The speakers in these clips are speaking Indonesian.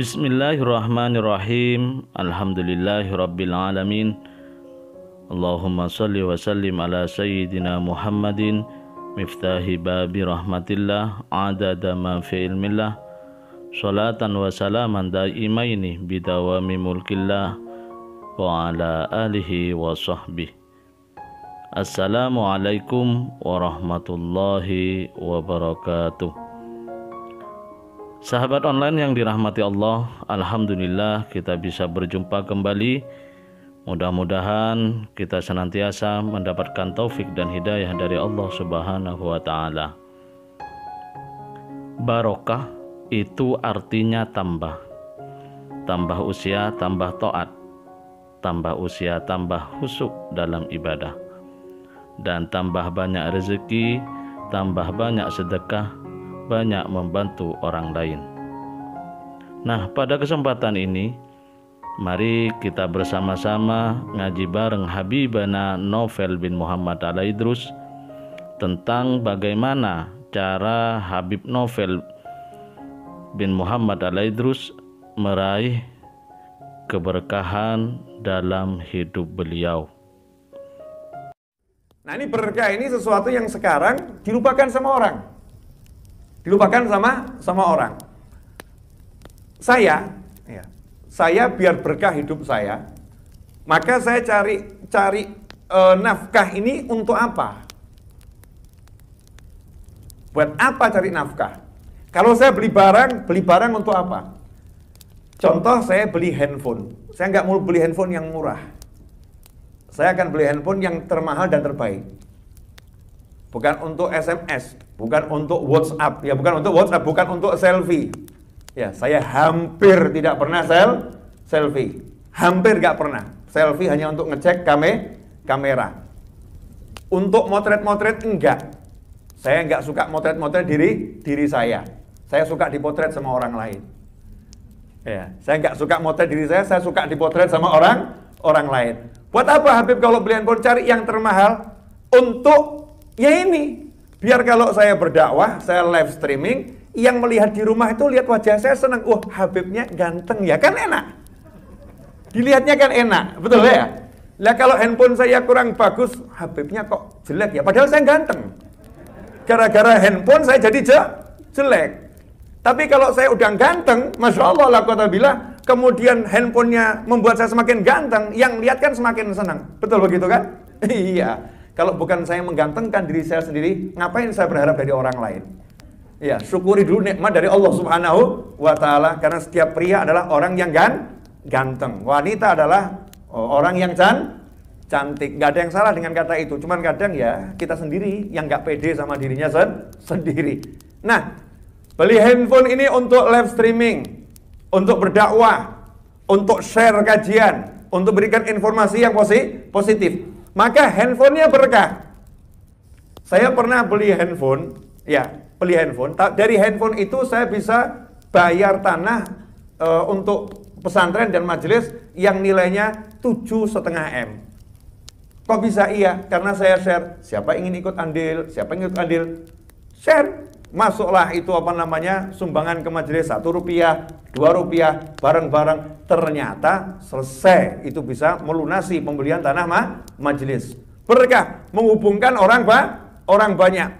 Bismillahirrahmanirrahim. Alhamdulillahirabbil alamin. Allahumma shalli wa sallim ala sayyidina Muhammadin miftahi babi rahmatillah adada ma fi ilmillah. Salatan wa salaman daimaini bidawami mulkillah wa ala alihi wa sahbihi. Assalamualaikum warahmatullahi wabarakatuh. Sahabat online yang dirahmati Allah, alhamdulillah kita bisa berjumpa kembali. Mudah-mudahan kita senantiasa mendapatkan taufik dan hidayah dari Allah Subhanahu wa taala. Barokah itu artinya tambah. Tambah usia, tambah taat. Tambah usia, tambah khusyuk dalam ibadah. Dan tambah banyak rezeki, tambah banyak sedekah, banyak membantu orang lain. Nah, pada kesempatan ini mari kita bersama-sama ngaji bareng Habibana Novel bin Muhammad Al-Idrus tentang bagaimana cara Habib Novel bin Muhammad Al-Idrus meraih keberkahan dalam hidup beliau. Nah, ini berkah ini sesuatu yang sekarang dilupakan sama orang. Dilupakan sama orang. Saya biar berkah hidup saya, maka saya cari nafkah ini untuk apa? Buat apa cari nafkah? Kalau saya beli barang untuk apa? Contoh, saya beli handphone. Saya nggak mau beli handphone yang murah. Saya akan beli handphone yang termahal dan terbaik. Bukan untuk SMS, bukan untuk WhatsApp, bukan untuk selfie. Ya, saya hampir tidak pernah selfie. Hampir nggak pernah. Selfie hanya untuk ngecek kamera. Untuk motret-motret enggak. Saya nggak suka motret-motret diri saya. Saya suka dipotret sama orang lain. Ya, saya nggak suka motret diri saya suka dipotret sama orang lain. Buat apa Habib kalau beli handphone? Cari yang termahal untuk ya ini, biar kalau saya berdakwah, saya live streaming, yang melihat di rumah itu lihat wajah saya senang. Wah, Habibnya ganteng ya, kan enak. Dilihatnya kan enak, betul ya? Lah kalau handphone saya kurang bagus, Habibnya kok jelek ya, padahal saya ganteng. Gara-gara handphone saya jadi jelek. Tapi kalau saya udah ganteng, Masya Allah, la quwwata billah, kemudian handphonenya membuat saya semakin ganteng, yang lihat kan semakin senang. Betul begitu kan? Iya. Kalau bukan saya menggantengkan diri saya sendiri, ngapain saya berharap dari orang lain? Ya, syukuri dulu nikmat dari Allah Subhanahu wa taala, karena setiap pria adalah orang yang ganteng. Wanita adalah orang yang cantik. Gak ada yang salah dengan kata itu. Cuman kadang ya kita sendiri yang gak pede sama dirinya sendiri. Nah, beli handphone ini untuk live streaming, untuk berdakwah, untuk share kajian, untuk berikan informasi yang positif. Maka handphonenya berkah. Saya pernah beli handphone. Dari handphone itu saya bisa bayar tanah untuk pesantren dan majelis yang nilainya 7,5 M. Kok bisa iya? Karena saya share. Siapa ingin ikut andil? Share. Masuklah itu sumbangan ke majelis Rp1, Rp2, bareng-bareng. Ternyata selesai, itu bisa melunasi pembelian tanah majelis. Berkah, menghubungkan orang banyak.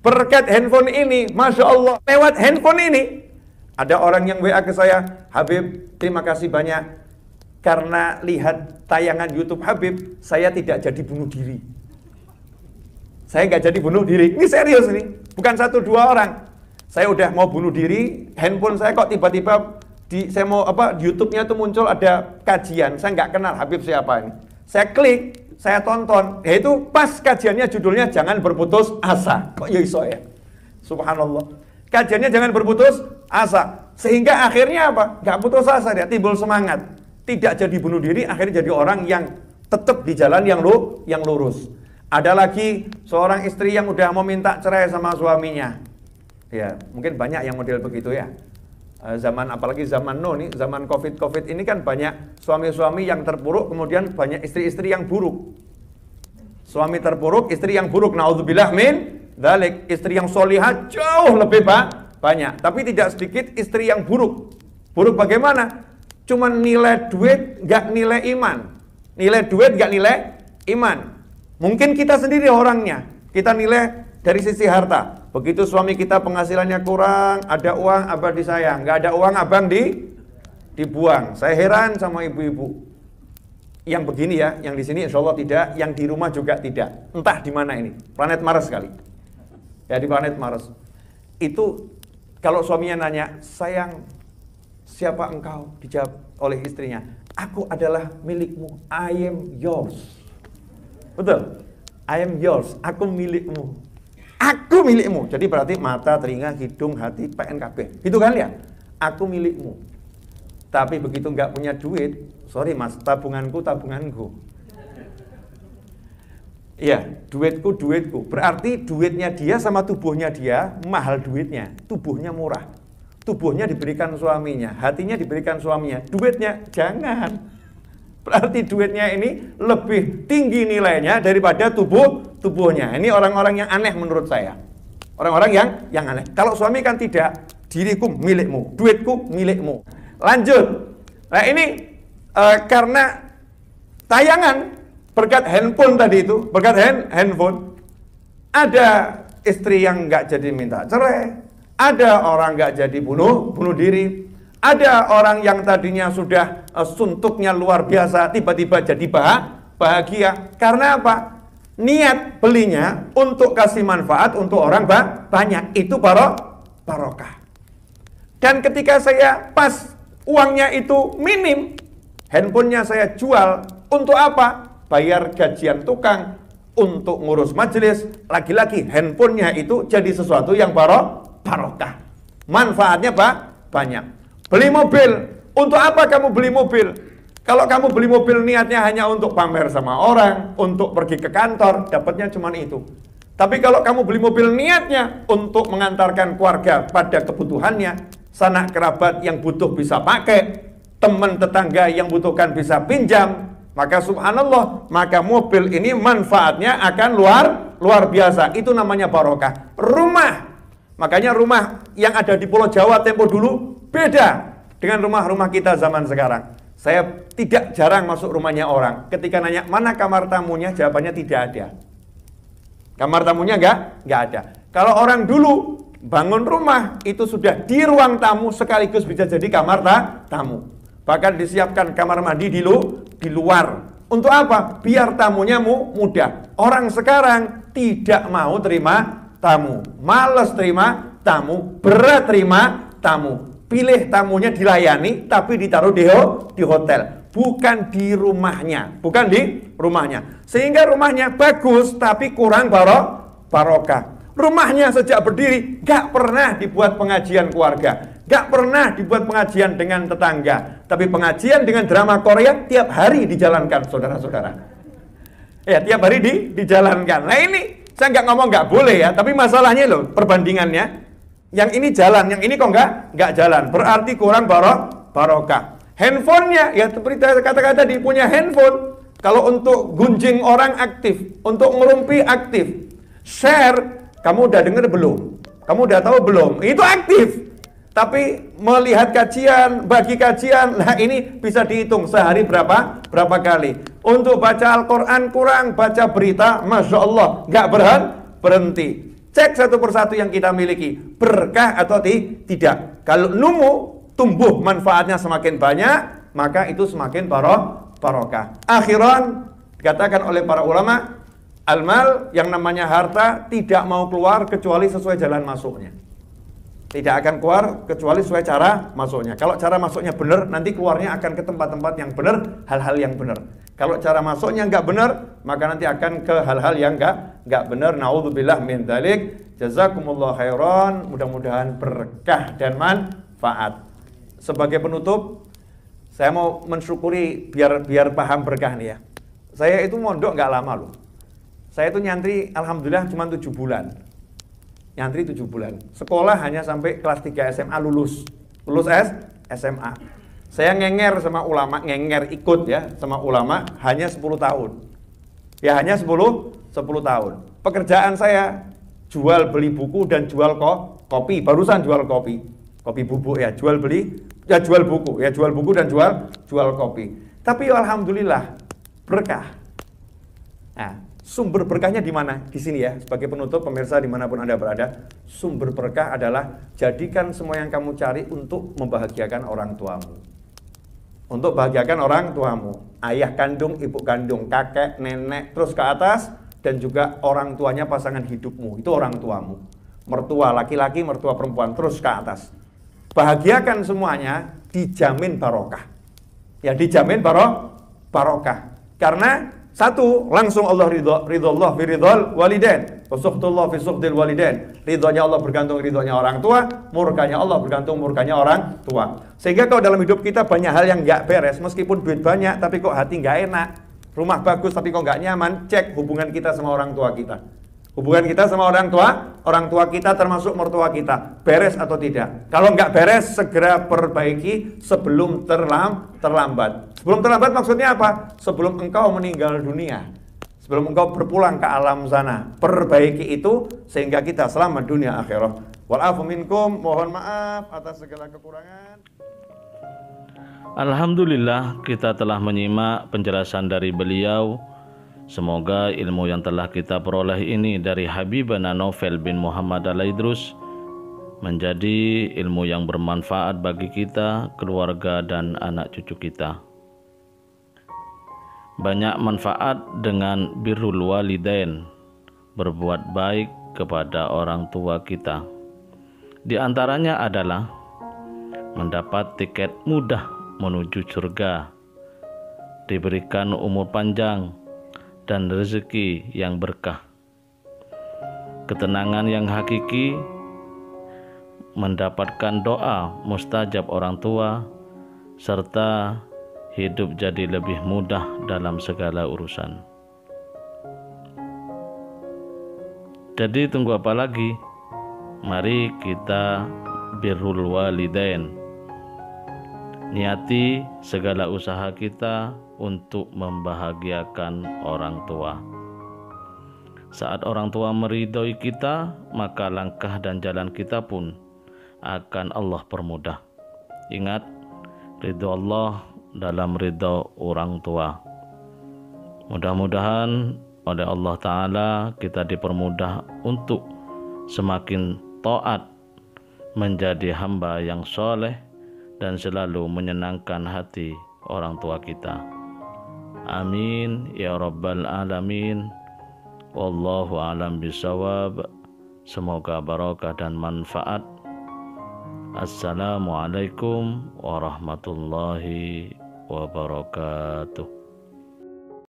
Berkat handphone ini, Masya Allah, lewat handphone ini, ada orang yang WA ke saya, Habib, terima kasih banyak. Karena lihat tayangan YouTube Habib, saya tidak jadi bunuh diri. Saya nggak jadi bunuh diri. Ini serius nih, bukan 1-2 orang. Saya udah mau bunuh diri, handphone saya kok tiba-tiba di YouTube-nya tuh muncul ada kajian. Saya nggak kenal Habib siapa ini. Saya klik, saya tonton. Ya itu pas kajiannya judulnya jangan berputus asa. Kok ya iso ya? Subhanallah. Kajiannya jangan berputus asa. Sehingga akhirnya apa? Nggak putus asa dia, timbul semangat. Tidak jadi bunuh diri, akhirnya jadi orang yang tetap di jalan yang lurus. Ada lagi seorang istri yang udah mau minta cerai sama suaminya. Ya, mungkin banyak yang model begitu ya. Apalagi zaman zaman COVID ini kan banyak suami-suami yang terpuruk, kemudian banyak istri-istri yang buruk. Suami terpuruk, istri yang buruk. Naudzubillah min dzalik. Istri yang solihah jauh lebih banyak, tapi tidak sedikit istri yang buruk. Buruk bagaimana? Cuman nilai duit, nggak nilai iman. Nilai duit, nggak nilai iman. Mungkin kita sendiri orangnya, kita nilai dari sisi harta. Begitu suami kita penghasilannya kurang, ada uang abang disayang, nggak ada uang abang dibuang. Saya heran sama ibu-ibu yang begini ya, yang di sini insya Allah tidak, yang di rumah juga tidak. Entah di mana ini, planet Mars kali. Ya di planet Mars. Itu kalau suaminya nanya, sayang, siapa engkau? Dijawab oleh istrinya, aku adalah milikmu, I am yours. Betul? I am yours, aku milikmu. Aku milikmu. Jadi berarti mata, telinga, hidung, hati, PNKB. Itu kan ya? Aku milikmu. Tapi begitu nggak punya duit, sorry mas, tabunganku. Iya, duitku. Berarti duitnya dia sama tubuhnya dia mahal duitnya. Tubuhnya murah. Tubuhnya diberikan suaminya, hatinya diberikan suaminya. Duitnya jangan. Berarti duitnya ini lebih tinggi nilainya daripada tubuhnya. Ini orang-orang yang aneh menurut saya. Orang-orang yang aneh. Kalau suami kan tidak, diriku milikmu, duitku milikmu. Lanjut. Nah ini karena tayangan berkat handphone tadi itu, berkat handphone, ada istri yang nggak jadi minta cerai, ada orang nggak jadi bunuh diri, ada orang yang tadinya sudah suntuknya luar biasa, tiba-tiba jadi bahagia. Karena apa? Niat belinya untuk kasih manfaat untuk orang banyak, itu barokah. Dan ketika saya pas uangnya itu minim, handphonenya saya jual untuk apa? Bayar gajian tukang, untuk ngurus majelis. Lagi-lagi handphonenya itu jadi sesuatu yang barokah. Manfaatnya banyak. Beli mobil, untuk apa kamu beli mobil? Kalau kamu beli mobil niatnya hanya untuk pamer sama orang, untuk pergi ke kantor, dapatnya cuma itu. Tapi kalau kamu beli mobil niatnya untuk mengantarkan keluarga pada kebutuhannya, sanak kerabat yang butuh bisa pakai, teman tetangga yang butuhkan bisa pinjam, maka subhanallah, maka mobil ini manfaatnya akan luar biasa. Itu namanya barokah. Rumah, makanya rumah yang ada di Pulau Jawa tempo dulu beda dengan rumah-rumah kita zaman sekarang. Saya tidak jarang masuk rumahnya orang. Ketika nanya mana kamar tamunya, jawabannya tidak ada. Kamar tamunya enggak ada. Kalau orang dulu bangun rumah itu sudah di ruang tamu sekaligus bisa jadi kamar tamu. Bahkan disiapkan kamar mandi di luar. Untuk apa? Biar tamunya mudah. Orang sekarang tidak mau terima tamu, malas terima tamu, berat terima tamu. Pilih tamunya dilayani tapi ditaruh di hotel, bukan di rumahnya, Sehingga rumahnya bagus tapi kurang barokah. Rumahnya sejak berdiri gak pernah dibuat pengajian keluarga, gak pernah dibuat pengajian dengan tetangga, tapi pengajian dengan drama Korea tiap hari dijalankan, saudara-saudara. Ya, tiap hari dijalankan. Nah ini saya nggak ngomong nggak boleh ya, tapi masalahnya loh perbandingannya. Yang ini jalan, yang ini kok nggak jalan. Berarti kurang barokah. Handphonenya, ya seperti kata-kata tadi, punya handphone. Kalau untuk gunjing orang aktif, untuk ngerumpi aktif, share. Kamu udah dengar belum? Kamu udah tahu belum? Itu aktif. Tapi melihat kajian, bagi kajian, nah ini bisa dihitung sehari berapa kali. Untuk baca Al-Quran kurang, baca berita, Masya Allah, nggak berhenti. Cek satu persatu yang kita miliki, berkah atau tidak. Kalau tumbuh manfaatnya semakin banyak, maka itu semakin barokah. Akhiran, dikatakan oleh para ulama, al-mal yang namanya harta tidak mau keluar kecuali sesuai jalan masuknya. Tidak akan keluar kecuali sesuai cara masuknya. Kalau cara masuknya benar, nanti keluarnya akan ke tempat-tempat yang benar, hal-hal yang benar. Kalau cara masuknya nggak benar, maka nanti akan ke hal-hal yang nggak benar. Naudzubillah min dzalik. Jazakumullah khairan. Mudah-mudahan berkah dan manfaat. Sebagai penutup, saya mau mensyukuri biar paham berkah nih ya. Saya itu mondok nggak lama loh. Saya itu nyantri alhamdulillah cuma 7 bulan. Nyantri 7 bulan. Sekolah hanya sampai kelas 3 SMA lulus SMA. Saya ngenger sama ulama, ikut ya sama ulama hanya 10 tahun. Ya hanya 10 tahun. Pekerjaan saya jual beli buku dan jual kopi. Barusan jual kopi bubuk ya, jual beli Ya jual buku dan jual kopi. Tapi alhamdulillah berkah. Nah, sumber berkahnya di mana? Di sini ya, sebagai penutup pemirsa dimanapun Anda berada, sumber berkah adalah jadikan semua yang kamu cari untuk membahagiakan orang tuamu. Untuk bahagiakan orang tuamu, ayah kandung, ibu kandung, kakek, nenek, terus ke atas, dan juga orang tuanya pasangan hidupmu, itu orang tuamu. Mertua laki-laki, mertua perempuan, terus ke atas. Bahagiakan semuanya, dijamin barokah. Ya, dijamin barokah. Karena satu, langsung Allah ridho Allah fi ridhol walidain, wa sukhtullah fi sukhdil walidain. Ridhonya Allah bergantung ridhonya orang tua, murkanya Allah bergantung murkanya orang tua. Sehingga kalau dalam hidup kita banyak hal yang nggak beres, meskipun duit banyak tapi kok hati nggak enak, rumah bagus tapi kok nggak nyaman, cek hubungan kita sama orang tua kita. Hubungan kita sama orang tua kita termasuk mertua kita, beres atau tidak? Kalau nggak beres, segera perbaiki sebelum terlambat. Sebelum terlambat maksudnya apa? Sebelum engkau meninggal dunia, sebelum engkau berpulang ke alam sana, perbaiki itu sehingga kita selamat dunia akhirah. Walafu minkum, mohon maaf atas segala kekurangan. Alhamdulillah, kita telah menyimak penjelasan dari beliau. Semoga ilmu yang telah kita peroleh ini dari Habibana Novel bin Muhammad Al-Idrus menjadi ilmu yang bermanfaat bagi kita, keluarga, dan anak cucu kita. Banyak manfaat dengan birrul walidain, berbuat baik kepada orang tua kita. Di antaranya adalah mendapat tiket mudah menuju surga, diberikan umur panjang, dan rezeki yang berkah, ketenangan yang hakiki, mendapatkan doa mustajab orang tua, serta hidup jadi lebih mudah dalam segala urusan. Jadi tunggu apa lagi? Mari kita birrul walidain. Niati segala usaha kita untuk membahagiakan orang tua. Saat orang tua meridhoi kita, maka langkah dan jalan kita pun akan Allah permudah. Ingat, ridho Allah dalam ridho orang tua. Mudah-mudahan oleh Allah Ta'ala kita dipermudah untuk semakin taat, menjadi hamba yang soleh, dan selalu menyenangkan hati orang tua kita. Amin ya rabbal alamin. Wallahu alam bisawab. Semoga barokah dan manfaat. Assalamualaikum warahmatullahi wabarakatuh.